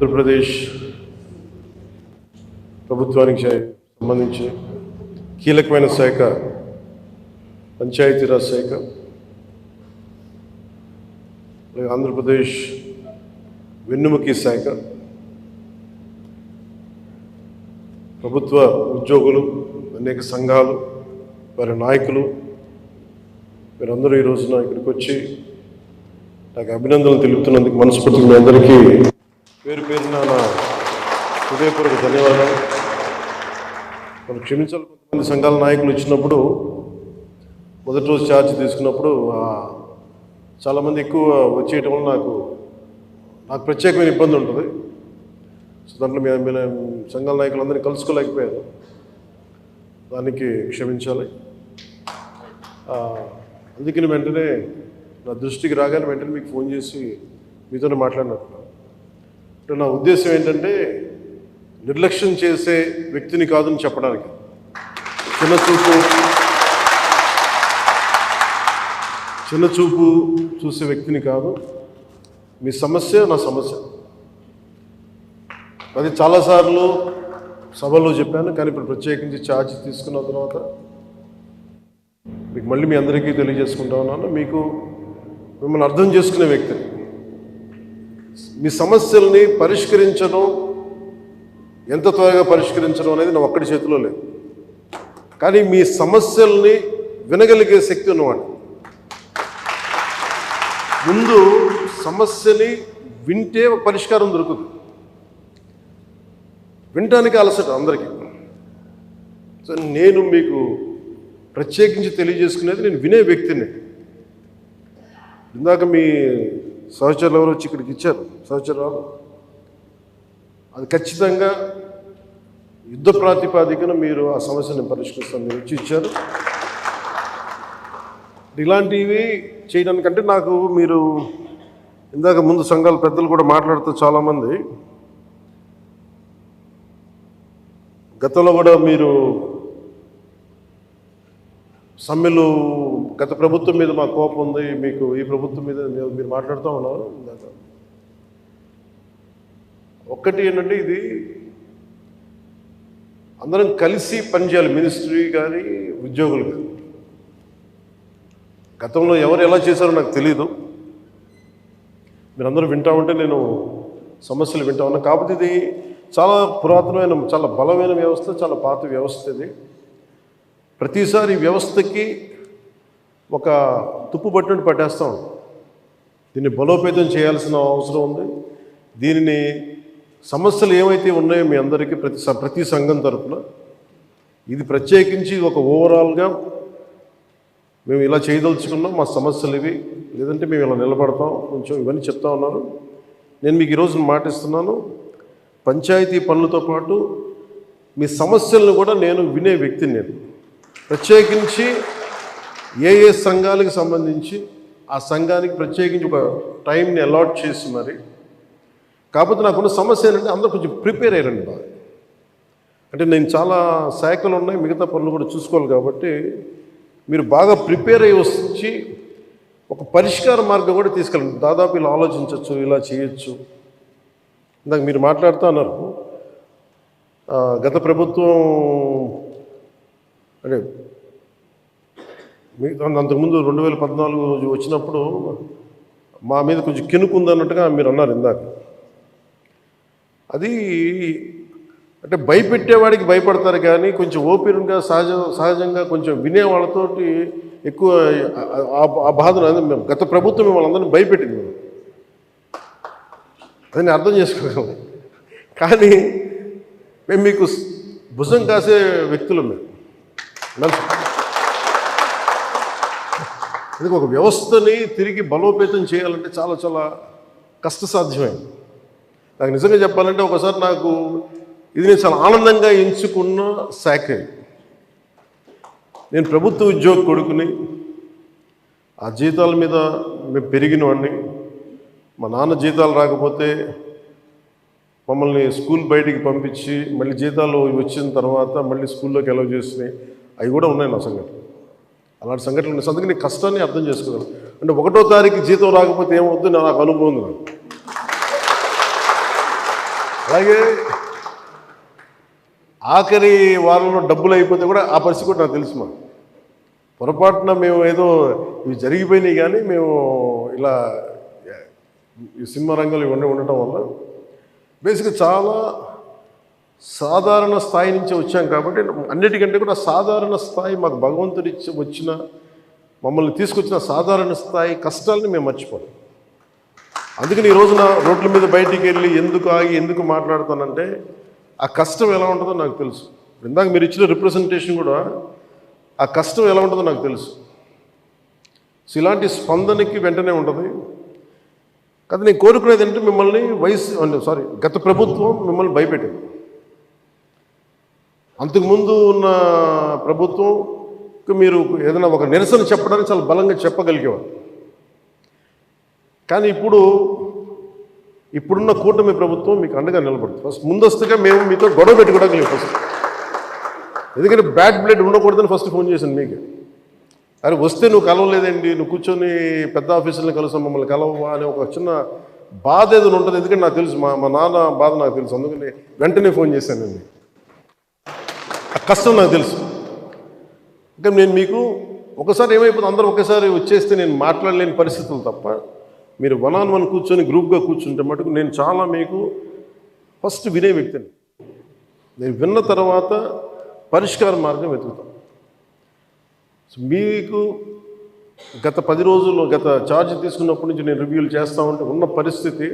ఆంధ్రప్రదేశ్ ప్రభుత్వానికి సంబంధించి కీలకమైన శాఖ పంచాయతీరాజ్ శాఖ. ఆంధ్రప్రదేశ్ వెన్నుముకి శాఖ, ప్రభుత్వ ఉద్యోగులు, అనేక సంఘాలు, వారి నాయకులు, మీరందరూ ఈ రోజున ఇక్కడికి వచ్చి నాకు అభినందనలు తెలుపుతున్నందుకు మనస్ఫూర్తిగా మీ అందరికీ పేరు పేరున నా హృదయపూర్వక ధన్యవాదాలు. మనం క్షమించాలి, కొంతమంది సంఘాల నాయకులు వచ్చినప్పుడు మొదటి రోజు ఛార్జ్ తీసుకున్నప్పుడు చాలామంది ఎక్కువ వచ్చేయటం వల్ల నాకు ప్రత్యేకమైన ఇబ్బంది ఉంటుంది. సో దాంట్లో మీ సంఘాల నాయకులందరినీ కలుసుకోలేకపోయాను, దానికి క్షమించాలి. అందుకని వెంటనే నా దృష్టికి రాగానే వెంటనే మీకు ఫోన్ చేసి మీతోనే మాట్లాడినట్టున్నాను. అంటే నా ఉద్దేశం ఏంటంటే నిర్లక్ష్యం చేసే వ్యక్తిని కాదని చెప్పడానికి, చిన్న చూపు చూసే వ్యక్తిని కాదు. మీ సమస్య నా సమస్య, అది చాలాసార్లు సభలో చెప్పాను. కానీ ఇప్పుడు ప్రత్యేకించి ఛార్జ్ తీసుకున్న తర్వాత మీకు మళ్ళీ మీ అందరికీ తెలియజేసుకుంటా ఉన్నాను. మిమ్మల్ని అర్థం చేసుకునే వ్యక్తిని, మీ సమస్యల్ని పరిష్కరించడం, ఎంత త్వరగా పరిష్కరించడం అనేది నా ఒక్కడి చేతిలో లేదు. కానీ మీ సమస్యల్ని వినగలిగే శక్తి ఉన్నవాడు. ముందు సమస్యని వింటే పరిష్కారం దొరుకుతుంది. వినటానికి అలసట అందరికీ. సో నేను మీకు ప్రత్యేకించి తెలియజేసుకునేది, నేను వినే వ్యక్తిని. ఇందాక మీ సహచరులు ఎవరు వచ్చి ఇక్కడికి ఇచ్చారు, సహచరాలు, అది ఖచ్చితంగా యుద్ధ ప్రాతిపాదికన మీరు ఆ సమస్యను పరిష్కరిస్తాను మీరు వచ్చి ఇచ్చారు. ఇలాంటివి చేయడానికంటే నాకు మీరు ఇందాక ముందు సంఘాల పెద్దలు కూడా మాట్లాడుతూ చాలామంది గతంలో కూడా మీరు సమ్మెలు, గత ప్రభుత్వం మీద మా కోపం ఉంది, మీకు ఈ ప్రభుత్వం మీద మీరు మాట్లాడుతూ ఉన్నారు. ఒక్కటి ఏంటంటే, ఇది అందరం కలిసి పనిచేయాలి, మినిస్ట్రీ కానీ ఉద్యోగులు కానీ. గతంలో ఎవరు ఎలా చేశారో నాకు తెలీదు, మీరందరూ వింటా ఉంటే నేను సమస్యలు వింటా ఉన్నా. కాకపోతే ఇది చాలా పురాతనమైన, చాలా బలమైన వ్యవస్థ, చాలా పాత వ్యవస్థ. ఇది ప్రతిసారి వ్యవస్థకి ఒక తుప్పు పట్టినట్టు పట్టేస్తాం. దీన్ని బలోపేతం చేయాల్సిన అవసరం ఉంది. దీనిని సమస్యలు ఏమైతే ఉన్నాయో మీ అందరికీ ప్రతి సంఘం తరఫున ఇది ప్రత్యేకించి ఒక ఓవరాల్గా మేము ఇలా చేయదలుచుకున్నాం, మా సమస్యలు ఇవి, లేదంటే మేము ఇలా నిలబడతాం, కొంచెం ఇవన్నీ చెప్తా ఉన్నారు. నేను మీకు ఈరోజు మాటిస్తున్నాను, పంచాయతీ పనులతో పాటు మీ సమస్యలను కూడా నేను వినే వ్యక్తిని. నేను ప్రత్యేకించి ఏ సంఘాలకు సంబంధించి ఆ సంఘానికి ప్రత్యేకించి ఒక టైంని అలాట్ చేసి మరి. కాకపోతే నాకున్న సమస్య ఏంటంటే, అందరూ కొంచెం ప్రిపేర్ అయ్యారండి బాగా. అంటే నేను చాలా శాఖలు ఉన్నాయి, మిగతా పనులు కూడా చూసుకోవాలి. కాబట్టి మీరు బాగా ప్రిపేర్ అయ్యి వచ్చి ఒక పరిష్కార మార్గం కూడా తీసుకెళ్ళండి. దాదాపు ఇలా ఆలోచించవచ్చు, ఇలా చేయొచ్చు. ఇందాక మీరు మాట్లాడుతూ అన్నారు, గత ప్రభుత్వం అంటే అంతకుముందు 2014 వచ్చినప్పుడు మా మీద కొంచెం కెనుకుందన్నట్టుగా మీరు అన్నారు ఇందాక. అది అంటే భయపెట్టేవాడికి భయపడతారు, కానీ కొంచెం ఓపెన్గా సహజంగా కొంచెం వినే వాళ్ళతోటి ఎక్కువ ఆ బాధను, గత ప్రభుత్వం మిమ్మల్ని అందరినీ భయపెట్టింది, అది నేను అర్థం చేసుకోగలం. కానీ మేము మీకు భుజం కాసే వ్యక్తులు. మేము అందుకే ఒక వ్యవస్థని తిరిగి బలోపేతం చేయాలంటే చాలా చాలా కష్టసాధ్యమైంది. నాకు నిజంగా చెప్పాలంటే, ఒకసారి నాకు ఇది నేను చాలా ఆనందంగా ఎంచుకున్న శాఖ. నేను ప్రభుత్వ ఉద్యోగ కొడుకుని, ఆ జీతాల మీద మేము పెరిగిన వాడిని. మా నాన్న జీతాలు రాకపోతే మమ్మల్ని స్కూల్ బయటికి పంపించి మళ్ళీ జీతాలు వచ్చిన తర్వాత మళ్ళీ స్కూల్లోకి ఎలవ్ చేసినాయి, అవి కూడా ఉన్నాయి నా సంఘటన. అలాంటి సంఘటనలు ఉన్నాయి. అందుకని కష్టాన్ని అర్థం చేసుకోగలను. అంటే 1వ తారీఖు జీతం రాకపోతే ఏమవుద్దు నాకు అనుభవం ఉంది. అలాగే ఆఖరి వారంలో డబ్బులు అయిపోతే కూడా ఆ పరిస్థితి కూడా నాకు తెలుసు. మా పొరపాటున మేము ఏదో ఇవి జరిగిపోయినాయి, కానీ మేము ఇలా ఈ సినిమా రంగంలో ఉండటం వల్ల బేసిక్గా చాలా సాధారణ స్థాయి నుంచి వచ్చాం కాబట్టి అన్నిటికంటే కూడా సాధారణ స్థాయి మాకు భగవంతుడి వచ్చిన మమ్మల్ని తీసుకొచ్చిన సాధారణ స్థాయి కష్టాలని మేము మర్చిపోం. అందుకని ఈ రోజున రోడ్ల మీద బయటికి వెళ్ళి ఎందుకు ఆగి ఎందుకు మాట్లాడుతానంటే ఆ కష్టం ఎలా ఉంటుందో నాకు తెలుసు. ఇందాక మీరు ఇచ్చిన రిప్రజెంటేషన్ కూడా ఆ కష్టం ఎలా ఉంటుందో నాకు తెలుసు. సో ఇలాంటి స్పందనకి వెంటనే ఉంటుంది. కానీ నేను కోరుకునేది ఏంటంటే మిమ్మల్ని గత ప్రభుత్వం మిమ్మల్ని భయపెట్టింది. అంతకుముందు ఉన్న ప్రభుత్వంకి మీరు ఏదైనా ఒక నిరసన చెప్పడానికి చాలా బలంగా చెప్పగలిగేవారు. కానీ ఇప్పుడున్న కూటమి ప్రభుత్వం మీకు అండగా నిలబడుతుంది. ఫస్ట్ ముందస్తుగా మేము మీతో గొడవ పెట్టుకోవడానికి ఫస్ట్, ఎందుకంటే బ్యాడ్ బ్లడ్ ఉండకూడదని ఫస్ట్ ఫోన్ చేశాను మీకు. అరే వస్తే నువ్వు కలవలేదండి, నువ్వు కూర్చొని పెద్ద ఆఫీసులను కలుస్తాం, మమ్మల్ని కలవవా అనే ఒక చిన్న బాధ ఏదైనా ఉంటుంది. ఎందుకంటే నాకు తెలుసు, మా నాన్న బాధ నాకు తెలుసు. అందుకని వెంటనే ఫోన్ చేశానండి. ఆ కష్టం నాకు తెలుసు. ఇంకా నేను మీకు ఒకసారి ఏమైపోతుంది, అందరూ ఒకేసారి వచ్చేస్తే నేను మాట్లాడలేని పరిస్థితులు తప్ప మీరు 1-on-1 కూర్చొని గ్రూప్గా కూర్చుంటే మటుకు నేను చాలా మీకు ఫస్ట్ వినే వ్యక్తిని. నేను విన్న తర్వాత పరిష్కార మార్గం వెతుకుతాం. మీకు గత 10 రోజుల్లో గత ఛార్జ్ తీసుకున్నప్పటి నుంచి నేను రివ్యూలు చేస్తూ ఉంటే ఉన్న పరిస్థితి,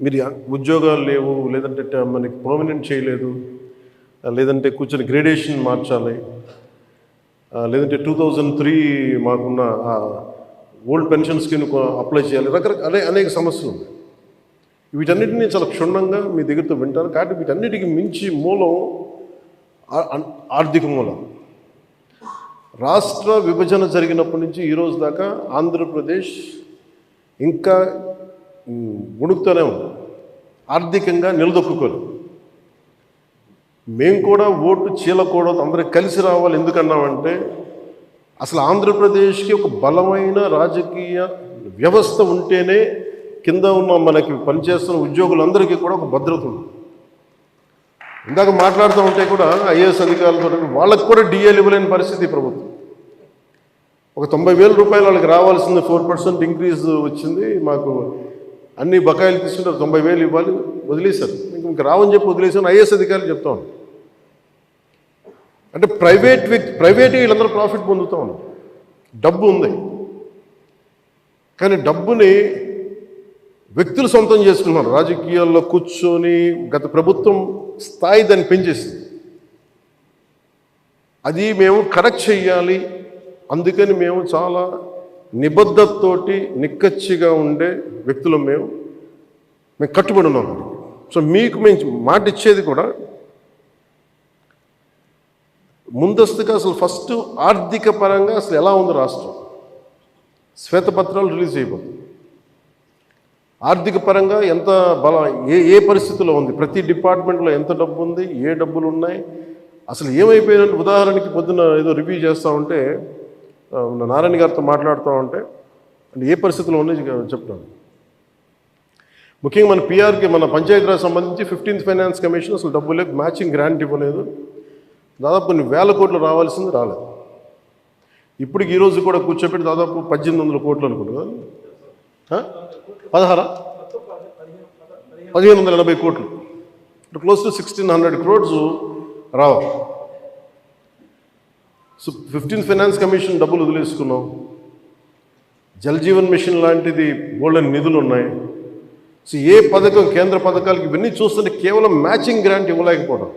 మీరు ఉద్యోగాలు లేవు, లేదంటే మనకి పర్మనెంట్ చేయలేదు, లేదంటే కూర్చొని గ్రేడేషన్ మార్చాలి, లేదంటే 2003 మాకున్న ఓల్డ్ పెన్షన్ స్కీమ్ అప్లై చేయాలి, రకరకాల అనేక సమస్యలు ఉన్నాయి. వీటన్నిటినీ చాలా క్షుణ్ణంగా మీ దగ్గరతో వింటారు. కాబట్టి వీటన్నిటికీ మించి మూలం ఆర్థిక మూలం. రాష్ట్ర విభజన జరిగినప్పటి నుంచి ఈరోజు దాకా ఆంధ్రప్రదేశ్ ఇంకా ఉణుకుతూనే ఉంది, ఆర్థికంగా నిలదొక్కుకోలేదు. మేము కూడా ఓటు చీలకూడదు, అందరూ కలిసి రావాలి. ఎందుకన్నామంటే అసలు ఆంధ్రప్రదేశ్కి ఒక బలమైన రాజకీయ వ్యవస్థ ఉంటేనే కింద ఉన్న మనకి పనిచేస్తున్న ఉద్యోగులందరికీ కూడా ఒక భద్రత ఉంది. ఇందాక మాట్లాడుతూ ఉంటే కూడా ఐఏఎస్ అధికారులతో వాళ్ళకి కూడా డిఏలు ఇవ్వలేని పరిస్థితి ప్రభుత్వం. ఒక 90,000 రూపాయలు వాళ్ళకి రావాల్సింది 4% ఇంక్రీజ్ వచ్చింది. మాకు అన్ని బకాయిలు తీసుకుంటారు, 90,000 ఇవ్వాలి, వదిలేశారు. ఇంకా రావని చెప్పి వదిలేసాను ఐఏఎస్ అధికారులు చెప్తా ఉన్నాను. అంటే ప్రైవేట్ వీళ్ళందరూ ప్రాఫిట్ పొందుతూ ఉన్నారు, డబ్బు ఉంది. కానీ డబ్బుని వ్యక్తులు సొంతం చేసుకున్నారు. రాజకీయాల్లో కూర్చొని గత ప్రభుత్వం స్థాయి దాన్ని పెంచేసింది. అది మేము కరెక్ట్ చేయాలి. అందుకని మేము చాలా నిబద్ధతతోటి నిక్కచ్చిగా ఉండే వ్యక్తులు మేము కట్టుబడి ఉన్నాం. సో మీకు మేము మాట ఇచ్చేది కూడా ముందస్తుగా అసలు ఫస్ట్ ఆర్థిక పరంగా అసలు ఎలా ఉంది రాష్ట్రం, శ్వేతపత్రాలు రిలీజ్ చేయబోతుంది. ఆర్థిక పరంగా ఎంత బలం, ఏ పరిస్థితిలో ఉంది, ప్రతి డిపార్ట్మెంట్లో ఎంత డబ్బు ఉంది, ఏ డబ్బులు ఉన్నాయి, అసలు ఏమైపోయిన. ఉదాహరణకి పొద్దున ఏదో రివ్యూ చేస్తూ ఉంటే నారాయణ గారితో మాట్లాడుతూ ఉంటే అంటే ఏ పరిస్థితిలో ఉన్నాయి చెప్తాను. ముఖ్యంగా మన పిఆర్కి, మన పంచాయతీరాజ్ సంబంధించి 15th ఫైనాన్స్ కమిషన్ అసలు డబ్బు లేదు, మ్యాచింగ్ గ్రాంట్ ఇవ్వలేదు. దాదాపు కొన్ని 1,000 కోట్లు రావాల్సింది రాలేదు. ఇప్పటికి ఈరోజు కూడా కూర్చోబెట్టి దాదాపు 1,800 కోట్లు అనుకుంటున్నా, 1,580 కోట్లు, క్లోజ్ టు 1,600 crores రావాలి. సో 15th ఫైనాన్స్ కమిషన్ డబ్బులు వదిలేసుకున్నాం. జల్ జీవన్ మిషన్ లాంటిది గోల్డెన్ నిధులు ఉన్నాయి. సో ఏ పథకం, కేంద్ర పథకాలకి ఇవన్నీ చూస్తుంటే కేవలం మ్యాచింగ్ గ్రాంట్ ఇవ్వలేకపోవడం.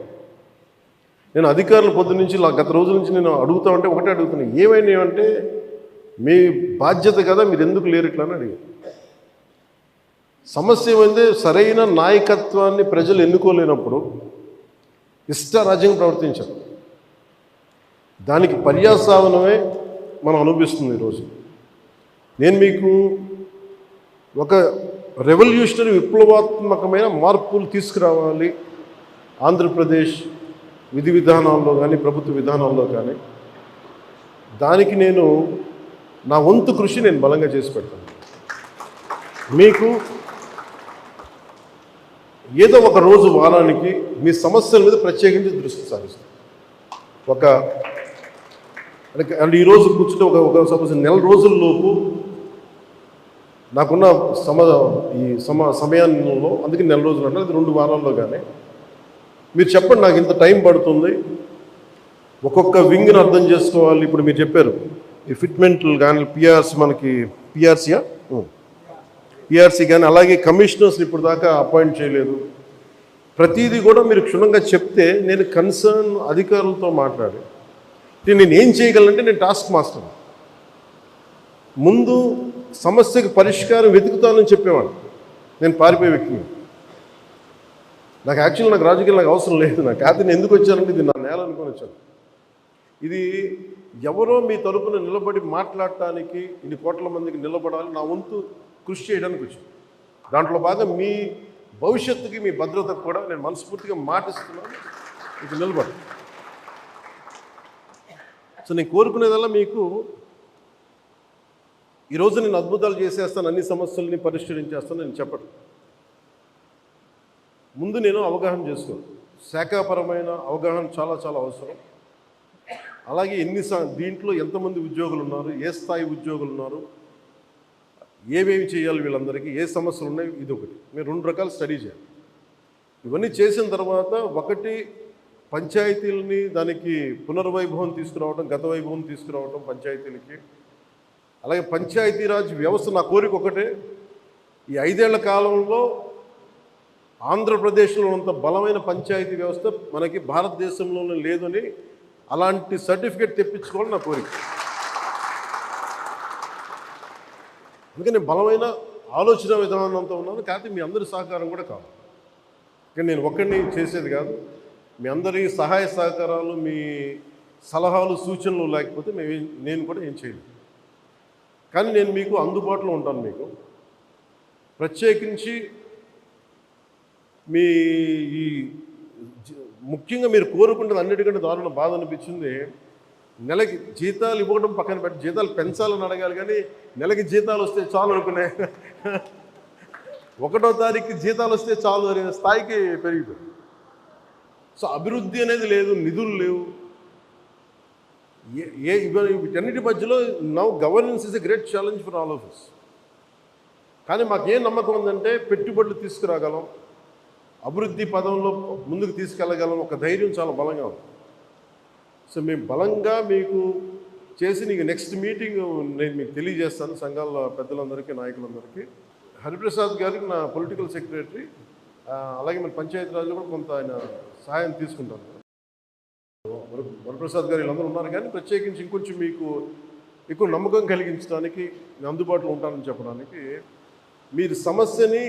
నేను అధికారులు పొద్దు నుంచి గత రోజుల నుంచి నేను అడుగుతా ఉంటే ఒకటే అడుగుతున్నాను, ఏమైనాయంటే మీ బాధ్యత కదా, మీరు ఎందుకు లేరు ఇట్లా అని అడిగాను. సమస్య ఏమైంది, సరైన నాయకత్వాన్ని ప్రజలు ఎన్నుకోలేనప్పుడు ఇష్టారాజ్యంగా ప్రవర్తించారు. దానికి పర్యావసానమే మనం అనుభవిస్తుంది ఈరోజు. నేను మీకు ఒక రెవల్యూషనరీ విప్లవాత్మకమైన మార్పులు తీసుకురావాలి ఆంధ్రప్రదేశ్ విధి విధానాల్లో కానీ ప్రభుత్వ విధానాల్లో కానీ, దానికి నేను నా వంతు కృషి నేను బలంగా చేసి పెడతాను. మీకు ఏదో ఒక రోజు వారానికి మీ సమస్యల మీద ప్రత్యేకించి దృష్టి సారిస్తాం. అంటే ఈరోజు కూర్చుంటే ఒక సపోజ్ నెల రోజుల్లోపు నాకున్న సమయంలో, అందుకే నెల రోజులు అంటే అది 2 వారాల్లో కానీ మీరు చెప్పండి, నాకు ఇంత టైం పడుతుంది, ఒక్కొక్క వింగ్ని అర్థం చేసుకోవాలి. ఇప్పుడు మీరు చెప్పారు ఈ ఫిట్మెంట్లు కానీ పిఆర్సీ కానీ అలాగే కమిషనర్స్ని ఇప్పుడు దాకా అపాయింట్ చేయలేదు. ప్రతిదీ కూడా మీరు క్షుణ్ణంగా చెప్తే నేను కన్సర్న్ అధికారులతో మాట్లాడి నేను ఏం చేయగలనంటే నేను టాస్క్ మాస్టర్. ముందు సమస్యకు పరిష్కారం వెతుకుతానని చెప్పేవాడు. నేను పారిపోయే వ్యక్తిని. నాకు రాజకీయాలు నాకు అవసరం లేదు. కాకపోతే నేను ఎందుకు వచ్చానంటే ఇది నా నేల అనుకొని వచ్చాను. ఇది ఎవరో మీ తరపున నిలబడి మాట్లాడటానికి ఇన్ని కోట్ల మందికి నిలబడాలి, నా వంతు కృషి చేయడానికి వచ్చాను. దాంట్లో భాగం మీ భవిష్యత్తుకి, మీ భద్రతకు కూడా నేను మనస్ఫూర్తిగా మాటిస్తున్నాను, ఇది నిలబడి. సో నేను కోరుకునేదల్లా మీకు ఈరోజు నేను అద్భుతాలు చేసేస్తాను, అన్ని సమస్యల్ని పరిష్కరించేస్తాను నేను చెప్పను. ముందు నేను అవగాహన చేసుకోను. శాఖాపరమైన అవగాహన చాలా చాలా అవసరం. అలాగే దీంట్లో ఎంతమంది ఉద్యోగులు ఉన్నారు, ఏ స్థాయి ఉద్యోగులు ఉన్నారు, ఏమేమి చేయాలి, వీళ్ళందరికీ ఏ సమస్యలు ఉన్నాయి, ఇది ఒకటి. మీరు 2 రకాల స్టడీ చేయాలి. ఇవన్నీ చేసిన తర్వాత ఒకటి పంచాయతీలని దానికి పునర్వైభవం తీసుకురావడం, గత వైభవం తీసుకురావడం పంచాయతీలకి. అలాగే పంచాయతీరాజ్ వ్యవస్థ నా కోరిక ఒకటే, ఈ 5 ఏళ్ల కాలంలో ఆంధ్రప్రదేశ్లో అంత బలమైన పంచాయతీ వ్యవస్థ మనకి భారతదేశంలోనే లేదని అలాంటి సర్టిఫికేట్ తెప్పించుకోవాలని నా కోరిక. అందుకని నేను బలమైన ఆలోచన విధానంతో ఉన్నాను. కాకపోతే మీ అందరి సహకారం కూడా కావాలి. కానీ నేను ఒక్కడిని చేసేది కాదు. మీ అందరి సహాయ సహకారాలు, మీ సలహాలు, సూచనలు లేకపోతే నేను కూడా ఏం చేయను. కానీ నేను మీకు అందుబాటులో ఉంటాను. మీకు ప్రత్యేకించి ముఖ్యంగా మీరు కోరుకుంటుంది అన్నిటికంటే దారుణ బాధ అనిపించింది, నెలకి జీతాలు ఇవ్వడం పక్కన పెట్టి జీతాలు పెంచాలని అడగాలి, కానీ నెలకి జీతాలు వస్తే చాలు అనుకునే 1వ తారీఖు జీతాలు వస్తే చాలు అనే స్థాయికి పెరిగిపోయింది. సో అభివృద్ధి అనేది లేదు, నిధులు లేవు. వీటన్నిటి మధ్యలో now governance is a great challenge for all of us. కానీ మాకేం నమ్మకం ఉందంటే పెట్టుబడులు తీసుకురాగలం, అభివృద్ధి పదంలో ముందుకు తీసుకెళ్ళగలం, ఒక ధైర్యం చాలా బలంగా ఉంది. సో మేము బలంగా మీకు చేసి నీకు నెక్స్ట్ మీటింగ్ నేను మీకు తెలియజేస్తాను. సంఘాల పెద్దలందరికీ, నాయకులందరికీ. హరిప్రసాద్ గారికి నా పొలిటికల్ సెక్రటరీ, అలాగే మన పంచాయతీరాజ్లో కూడా కొంత ఆయన సహాయం తీసుకుంటాను. వరప్రసాద్ గారు వీళ్ళందరూ ఉన్నారు. కానీ ప్రత్యేకించి ఇంకొంచెం మీకు ఎక్కువ నమ్మకం కలిగించడానికి నేను అందుబాటులో ఉంటానని చెప్పడానికి, మీరు సమస్యని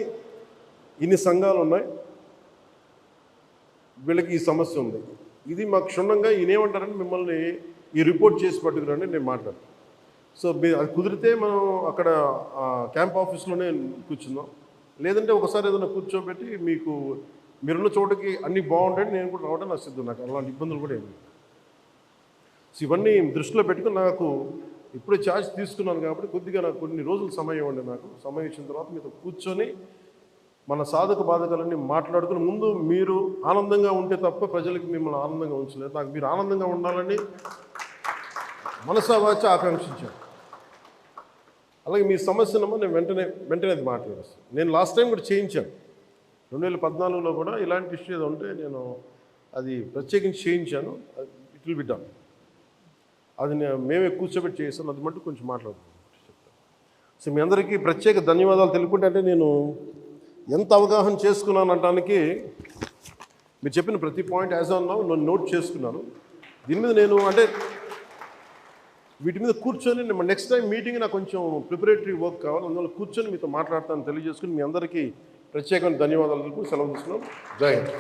ఇన్ని సంఘాలు ఉన్నాయి, వీళ్ళకి ఈ సమస్య ఉంది, ఇది మాకు క్షుణ్ణంగా ఈయనేమంటారని మిమ్మల్ని ఈ రిపోర్ట్ చేసి పట్టుకురండి నేను మాట్లాడతాను. సో అది కుదిరితే మనం అక్కడ క్యాంప్ ఆఫీస్లోనే కూర్చుందాం. లేదంటే ఒకసారి ఏదైనా కూర్చోబెట్టి మీకు మీరున్న చోటకి అన్నీ బాగుంటాయి, నేను కూడా రావడం నాకు సిద్ధం. నాకు అలాంటి ఇబ్బందులు కూడా ఏమి. సో ఇవన్నీ దృష్టిలో పెట్టుకుని నాకు ఇప్పుడే ఛార్జ్ తీసుకున్నాను కాబట్టి కొద్దిగా నాకు కొన్ని రోజులు సమయం ఇవ్వండి. నాకు సమయం ఇచ్చిన తర్వాత మీతో కూర్చొని మన సాధక బాధకాలన్నీ మాట్లాడుకుని, ముందు మీరు ఆనందంగా ఉంటే తప్ప ప్రజలకి మిమ్మల్ని ఆనందంగా ఉంచలేదు. నాకు మీరు ఆనందంగా ఉండాలని మనసా వాచ ఆకాంక్షించాను. అలాగే మీ సమస్యనమ్మా నేను వెంటనే అది మాట్లాడేస్తాను. నేను లాస్ట్ టైం కూడా చేయించాను. 2014లో కూడా ఇలాంటి ఇష్యూ ఏదో ఉంటే నేను అది ప్రత్యేకించి చేయించాను. It will be done. అది మేమే కూర్చోబెట్టి చేస్తాను. అది మట్టు కొంచెం మాట్లాడుతున్నాను, చెప్తాను. సో మీ అందరికీ ప్రత్యేక ధన్యవాదాలు తెలుపుకుంటే, అంటే నేను ఎంత అవగాహన చేసుకున్నాను అనడానికి మీరు చెప్పిన ప్రతి పాయింట్ యాజ్ ఆన్ నౌ నేను నోట్ చేసుకున్నాను. దీని మీద నేను అంటే వీటి మీద కూర్చొని నెక్స్ట్ టైం మీటింగ్ నాకు కొంచెం ప్రిపరేటరీ వర్క్ కావాలి, అందువల్ల కూర్చొని మీతో మాట్లాడతాను తెలియజేసుకుని మీ అందరికీ ప్రత్యేకమైన ధన్యవాదాలు తెలుపు సెలవు తీసుకున్నాం. జై హింద్.